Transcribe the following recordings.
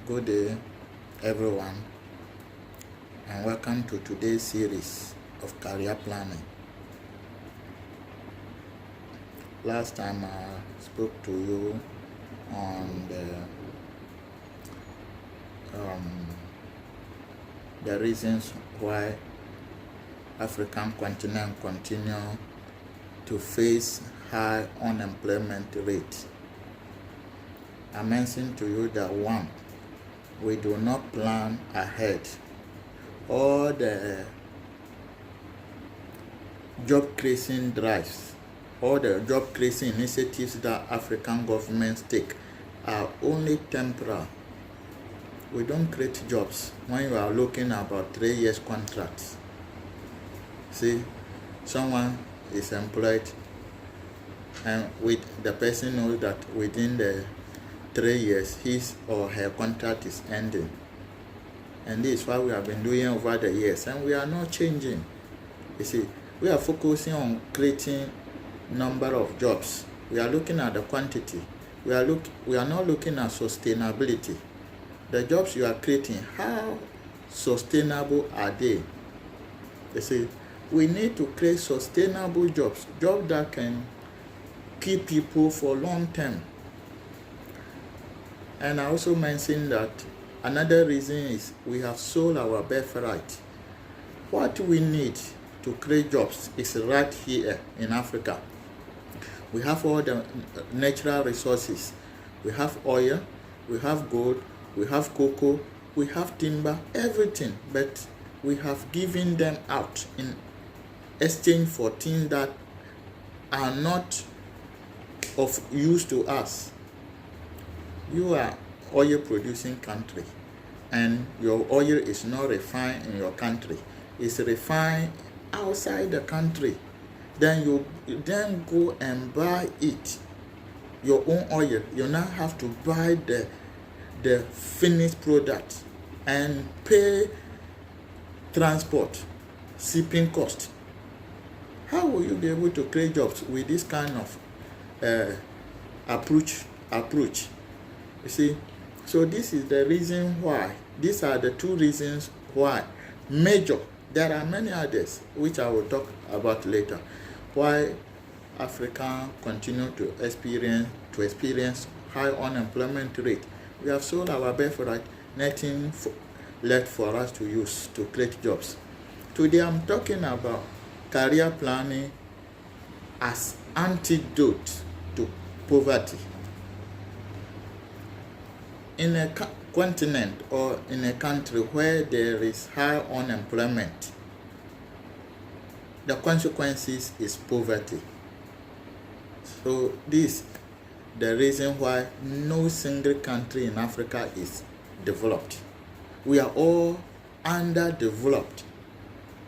Good day, everyone, and welcome to today's series of career planning. Last time I spoke to you on the reasons why African continent continue to face high unemployment rate. I mentioned to you that one, we do not plan ahead. All the job creation drives, all the job creation initiatives that African governments take are only temporal. We don't create jobs when you are looking about 3 years contracts. See, someone is employed and the person knows that within the 3 years his or her contract is ending. And this is what we have been doing over the years, and we are not changing. You see, we are focusing on creating number of jobs. We are looking at the quantity. We are not looking at sustainability. The jobs you are creating, how sustainable are they? You see, we need to create sustainable jobs that can keep people for long term. And I also mentioned that another reason is we have sold our birthright. What we need to create jobs is right here in Africa. We have all the natural resources. We have oil, we have gold, we have cocoa, we have timber, everything. But we have given them out in exchange for things that are not of use to us. You are oil producing country, and your oil is not refined in your country. It's refined outside the country. Then you then go and buy it, your own oil. You now have to buy the finished product and pay transport, shipping cost. How will you be able to create jobs with this kind of approach? You see, so this is the reason why. These are the two reasons why. Major. There are many others which I will talk about later. Why Africa continue to experience high unemployment rate. We have sold our birthright, nothing left for us to use to create jobs. Today I'm talking about career planning as antidote to poverty. In a continent or in a country where there is high unemployment, the consequences is poverty. So this is the reason why no single country in Africa is developed. We are all underdeveloped.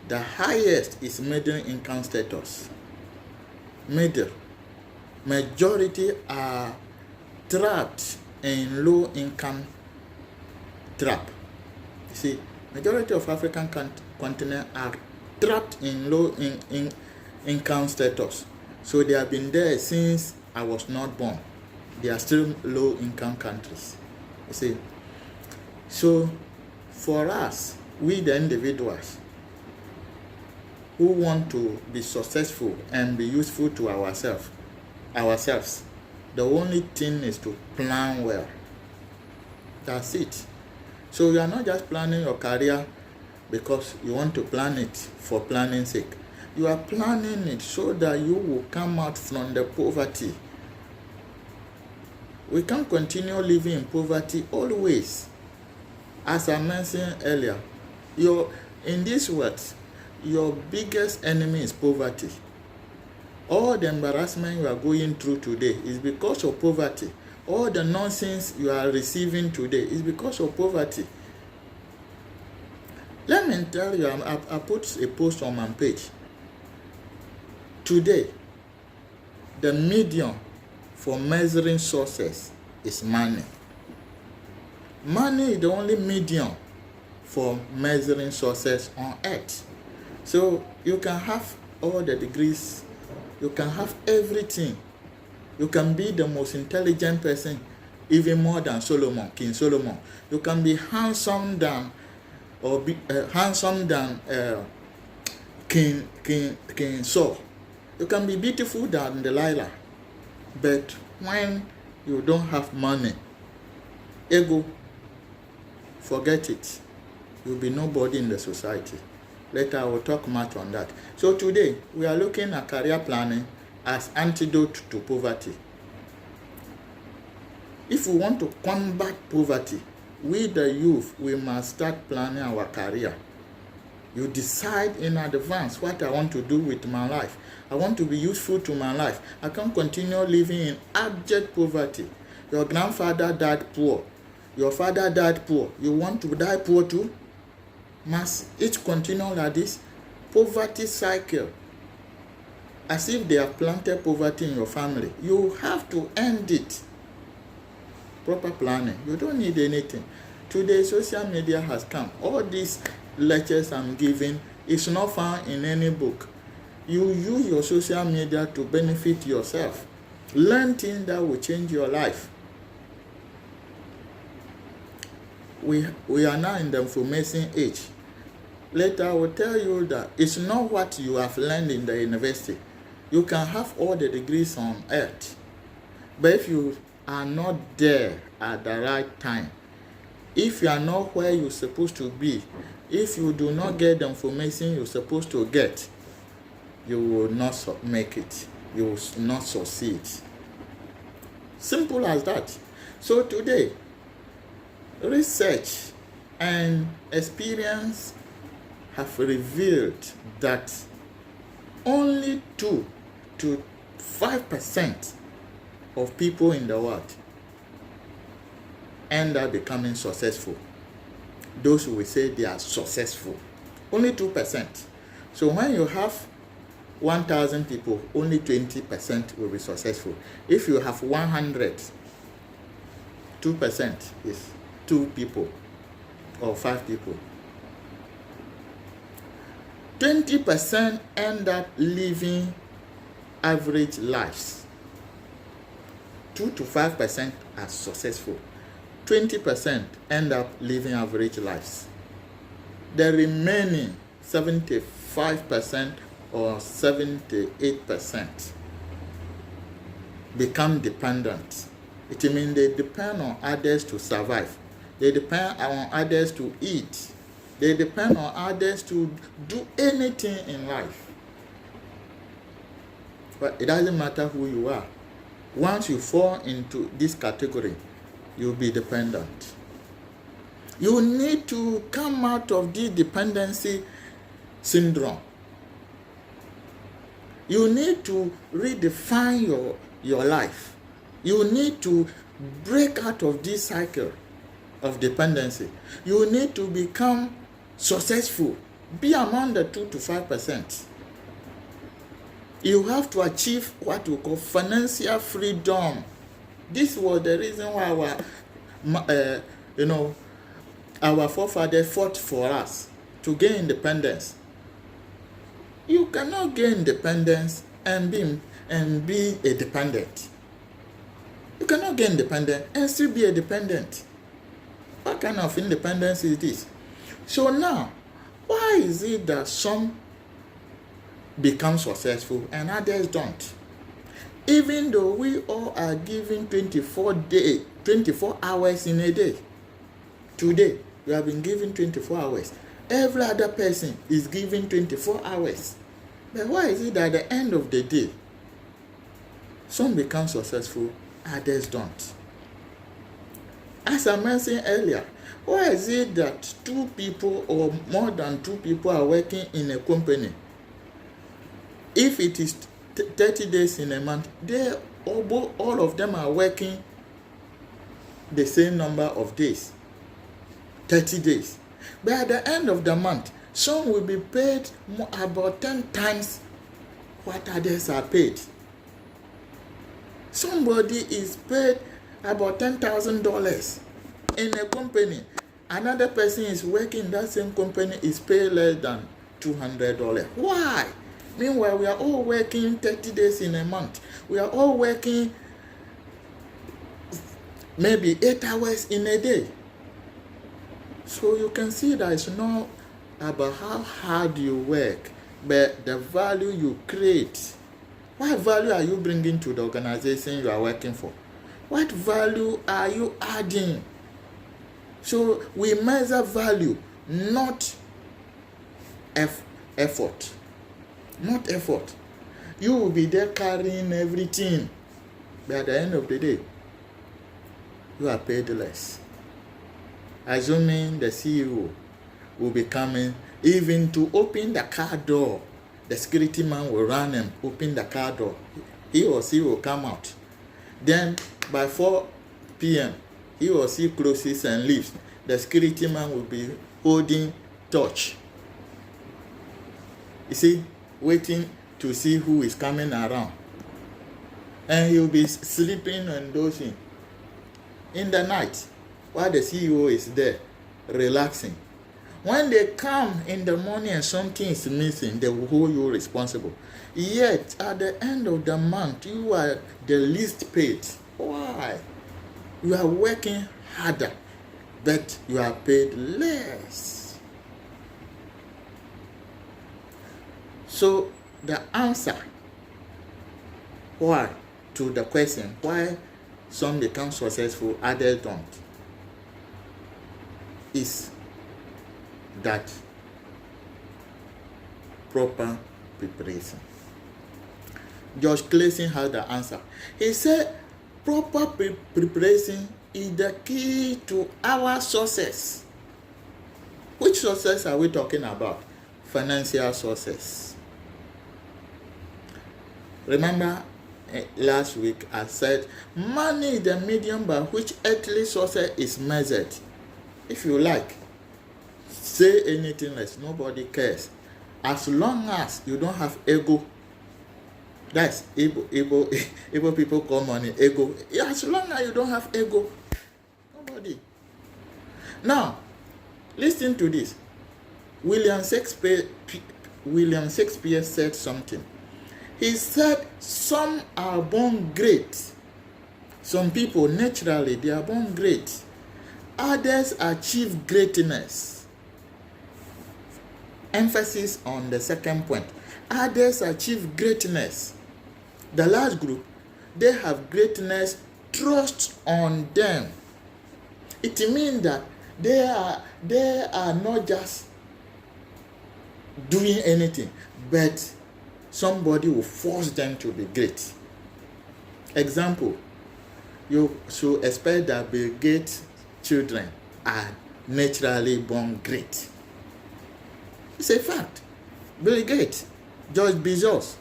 The highest is middle income status. Middle. Majority are trapped in low income trap. You see, majority of African continent are trapped in low income status. So they have been there since I was not born. They are still low income countries. You see, so for us, we the individuals who want to be successful and be useful to ourselves, the only thing is to plan well. That's it. So you are not just planning your career because you want to plan it for planning sake. You are planning it so that you will come out from the poverty. We can't continue living in poverty always. As I mentioned earlier, in this world, your biggest enemy is poverty. All the embarrassment you are going through today is because of poverty. All the nonsense you are receiving today is because of poverty. Let me tell you, I put a post on my page. Today, the medium for measuring success is money. Money is the only medium for measuring success on earth. So you can have all the degrees, you can have everything, you can be the most intelligent person, even more than Solomon, King Solomon. You can be handsome than King Saul. You can be beautiful than Delilah. But when you don't have money, ego, forget it. You'll be nobody in the society. Later I will talk much on that. So today we are looking at career planning as antidote to poverty. If we want to combat poverty, we the youth, we must start planning our career. You decide in advance what I want to do with my life. I want to be useful to my life. I can't continue living in abject poverty. Your grandfather died poor. Your father died poor. You want to die poor too? Must it continue like this? Poverty cycle. As if they have planted poverty in your family. You have to end it. Proper planning. You don't need anything. Today, social media has come. All these lectures I'm giving is not found in any book. You use your social media to benefit yourself. Learn things that will change your life. We are now in the information age. Later I will tell you that it's not what you have learned in the university. You can have all the degrees on earth, but if you are not there at the right time, if you are not where you're supposed to be, if you do not get the information you're supposed to get, you will not make it. You will not succeed. Simple as that. So today, research and experience have revealed that only 2 to 5% of people in the world end up becoming successful. Those who will say they are successful, only 2%. So when you have 1,000 people, only 20% will be successful. If you have 100, 2% is 2 people or 5 people. 20% end up living average lives. 2 to 5% are successful. 20% end up living average lives. The remaining 75% or 78% become dependent. It means they depend on others to survive. They depend on others to eat. They depend on others to do anything in life. But it doesn't matter who you are. Once you fall into this category, you'll be dependent. You need to come out of this dependency syndrome. You need to redefine your life. You need to break out of this cycle of dependency. You need to become successful. Be among the 2 to 5%. You have to achieve what we call financial freedom. This was the reason why our forefathers fought for us to gain independence. You cannot gain independence and be a dependent. You cannot get independent and still be a dependent. What kind of independence is this? So now, why is it that some become successful and others don't? Even though we all are given 24 hours in a day. Today, we have been given 24 hours. Every other person is given 24 hours. But why is it that at the end of the day, some become successful, others don't? As I mentioned earlier, why is it that 2 people or more than 2 people are working in a company? If it is 30 days in a month, all of them are working the same number of days, 30 days. But at the end of the month, some will be paid about 10 times what others are paid. Somebody is paid about $10,000 in a company. Another person is working in that same company is paid less than $200. Why? Meanwhile, we are all working 30 days in a month. We are all working maybe 8 hours in a day. So you can see that it's not about how hard you work, but the value you create. What value are you bringing to the organization you are working for? What value are you adding? So we measure value, not effort. Not effort. You will be there carrying everything, but at the end of the day, you are paid less. Assuming the CEO will be coming, even to open the car door, the security man will run and open the car door. He or she will come out. Then by 4 p.m., he or she closes and leaves. The security man will be holding torch. You see, waiting to see who is coming around. And he will be sleeping and dozing in the night while the CEO is there, relaxing. When they come in the morning and something is missing, they will hold you responsible. Yet, at the end of the month, you are the least paid. Why? You are working harder, but you are paid less. So, the answer why to the question why some become successful, others don't, is that proper preparation. George Clayson has the answer. He said proper preparation is the key to our success. Which success are we talking about? Financial success. Remember last week I said money is the medium by which earthly success is measured. If you like, say anything else, nobody cares. As long as you don't have ego, that's Igbo people call money ego. As long as you don't have ego, nobody. Now, listen to this. William Shakespeare said something. He said, some are born great. Some people, naturally, they are born great. Others achieve greatness. Emphasis on the second point. Others achieve greatness. The last group, they have greatness thrust on them. It means that they are not just doing anything, but somebody will force them to be great. Example, you should expect that Bill Gates' children are naturally born great. It's a fact. Bill Gates, George Bezos,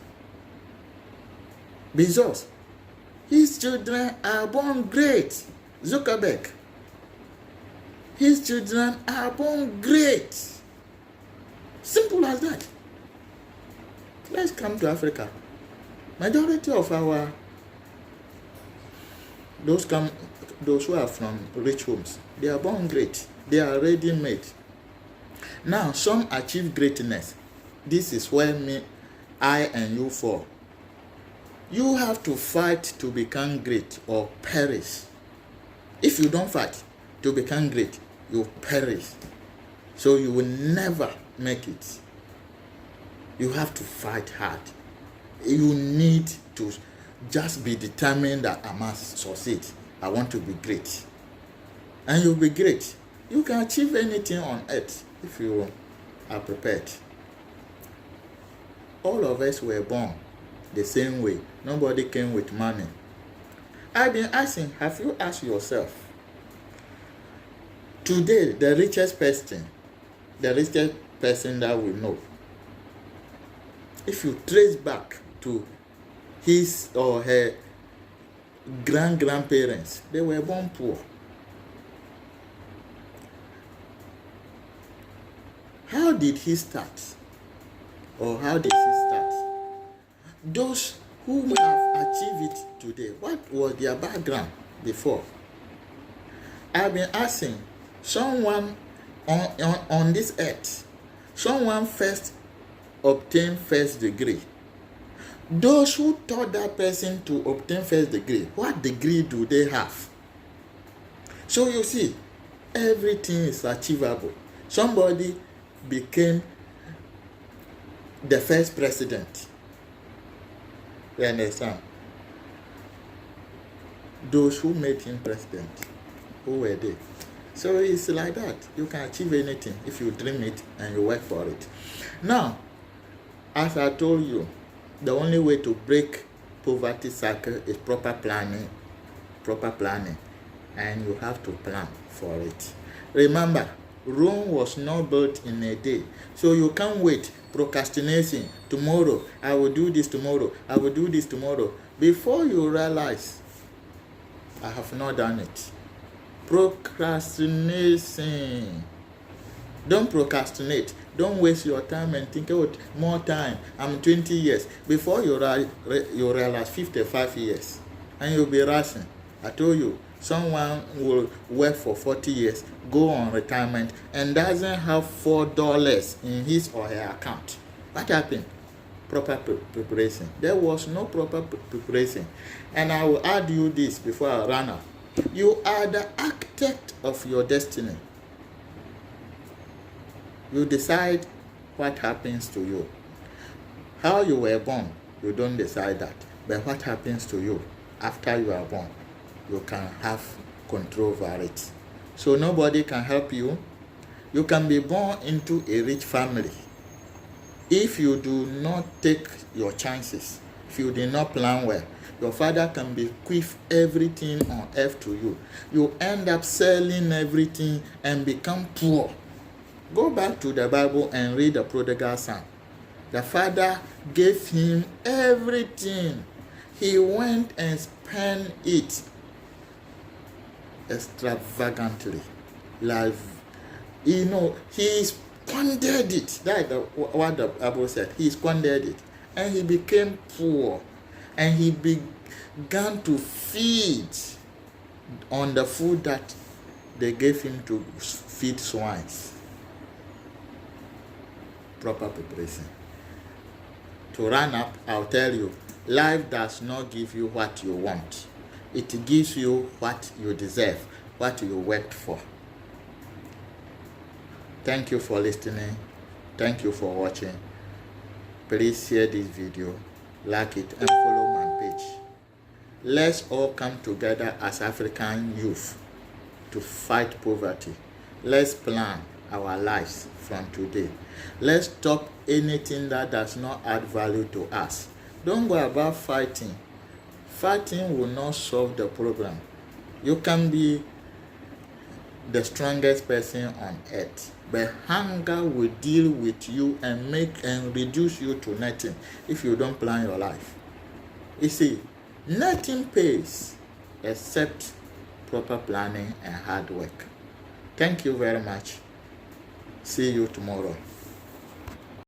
his children are born great. Zuckerberg, his children are born great. Simple as that. Let's come to Africa. Majority of our those who are from rich homes, they are born great. They are ready made. Now some achieve greatness. This is where I and you fall. You have to fight to become great or perish. If you don't fight to become great, you perish. So you will never make it. You have to fight hard. You need to just be determined that I must succeed. I want to be great. And you'll be great. You can achieve anything on earth if you are prepared. All of us were born the same way. Nobody came with money. I've been asking, have you asked yourself, today the richest person that we know, if you trace back to his or her grandparents, they were born poor. How did he start? Or how did he start? Those who have achieved it today, what was their background before? I've been asking someone on this earth, someone first obtained first degree. Those who taught that person to obtain first degree, what degree do they have? So you see, everything is achievable. Somebody became the first president. You understand? Those who made him president, who were they? So it's like that. You can achieve anything if you dream it and you work for it. Now, as I told you, the only way to break poverty cycle is proper planning, and you have to plan for it. Remember, Rome was not built in a day, so you can't wait. Procrastination, tomorrow I will do this, tomorrow I will do this, tomorrow. Before you realize, I have not done it. Procrastination. Don't procrastinate. Don't waste your time and think, oh, more time. I'm 20 years. Before you realize 55 years, and you'll be rushing. I told you, someone will work for 40 years, go on retirement, and doesn't have $4 in his or her account. What happened? Proper preparation. There was no proper preparation. And I will add you this before I run out. You are the architect of your destiny. You decide what happens to you. How you were born, you don't decide that. But what happens to you after you are born, you can have control over it. So nobody can help you. You can be born into a rich family. If you do not take your chances, if you did not plan well, your father can bequeath everything on earth to you. You end up selling everything and become poor. Go back to the Bible and read the prodigal son. The father gave him everything. He went and spent it extravagantly. Like, he squandered it. That's what the Bible said. He squandered it. And he became poor. And he began to feed on the food that they gave him to feed swines. Proper preparation. To run up, I'll tell you, life does not give you what you want. It gives you what you deserve, what you worked for. Thank you for listening. Thank you for watching. Please share this video, like it, and follow my page. Let's all come together as African youth to fight poverty. Let's plan our lives from today. Let's stop anything that does not add value to us. Don't go about fighting. Fighting will not solve the problem. You can be the strongest person on earth, but hunger will deal with you and reduce you to nothing if you don't plan your life. You see, nothing pays except proper planning and hard work. Thank you very much. See you tomorrow.